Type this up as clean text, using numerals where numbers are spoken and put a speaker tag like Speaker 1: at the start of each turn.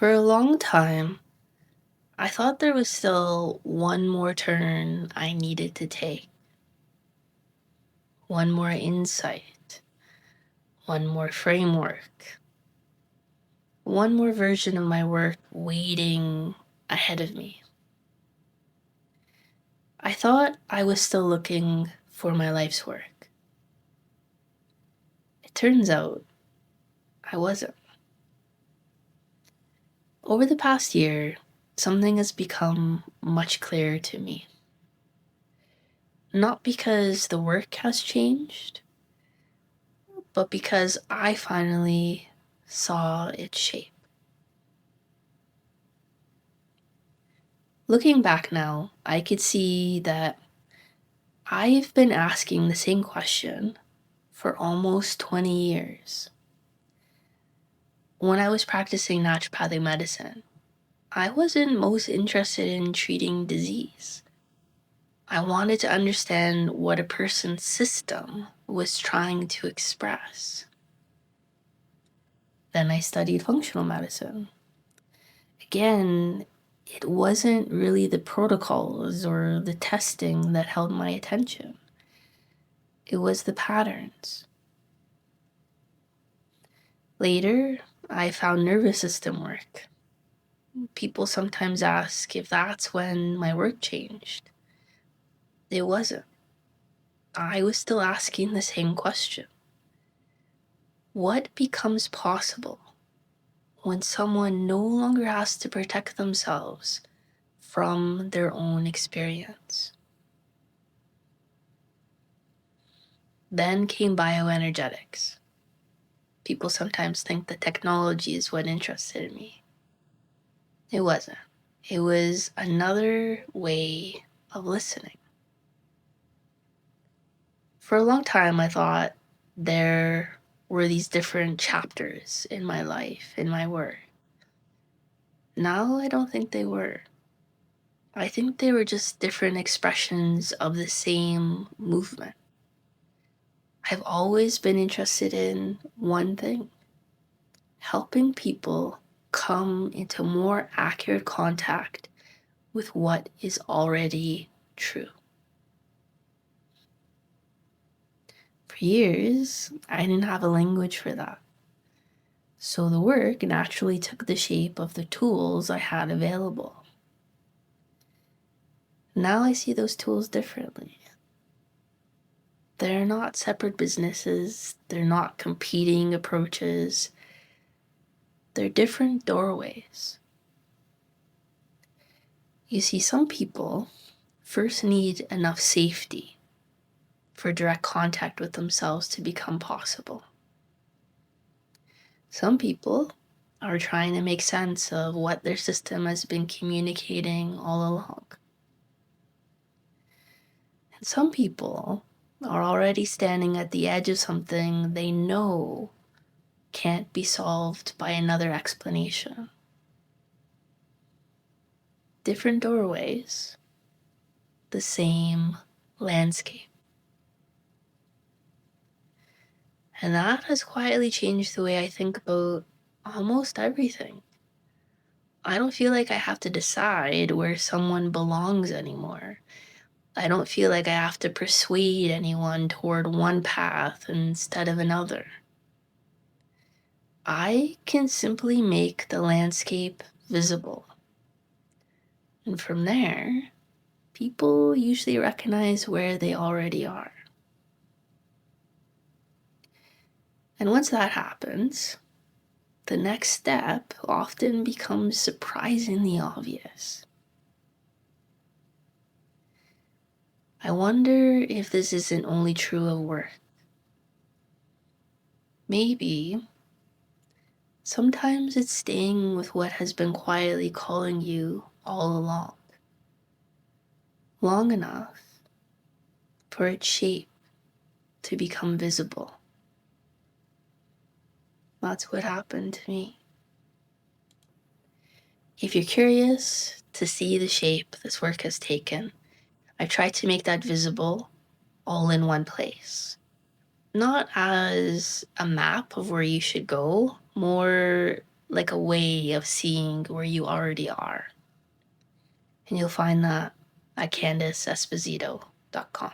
Speaker 1: For a long time, I thought there was still one more turn I needed to take, one more insight, one more framework, one more version of my work waiting ahead of me. I thought I was still looking for my life's work. It turns out I wasn't. Over the past year, something has become much clearer to me. Not because the work has changed, but because I finally saw its shape. Looking back now, I could see that I've been asking the same question for almost 20 years. When I was practicing naturopathic medicine, I wasn't most interested in treating disease. I wanted to understand what a person's system was trying to express. Then I studied functional medicine. Again, it wasn't really the protocols or the testing that held my attention. It was the patterns. Later, I found nervous system work. People sometimes ask if that's when my work changed. It wasn't. I was still asking the same question. What becomes possible when someone no longer has to protect themselves from their own experience? Then came bioenergetics. People sometimes think the technology is what interested me. It wasn't. It was another way of listening. For a long time, I thought there were these different chapters in my life, in my work. Now I don't think they were. I think they were just different expressions of the same movement. I've always been interested in one thing: helping people come into more accurate contact with what is already true. For years, I didn't have a language for that. So the work naturally took the shape of the tools I had available. Now I see those tools differently. They're not separate businesses, they're not competing approaches, they're different doorways. You see, some people first need enough safety for direct contact with themselves to become possible. Some people are trying to make sense of what their system has been communicating all along. And some people are already standing at the edge of something they know can't be solved by another explanation. Different doorways, the same landscape. And that has quietly changed the way I think about almost everything. I don't feel like I have to decide where someone belongs anymore. I don't feel like I have to persuade anyone toward one path instead of another. I can simply make the landscape visible. And from there, people usually recognize where they already are. And once that happens, the next step often becomes surprisingly obvious. I wonder if this isn't only true of work. Maybe sometimes it's staying with what has been quietly calling you all along, long enough for its shape to become visible. That's what happened to me. If you're curious to see the shape this work has taken, I tried to make that visible all in one place. Not as a map of where you should go, more like a way of seeing where you already are. And you'll find that at CandiceEsposito.com.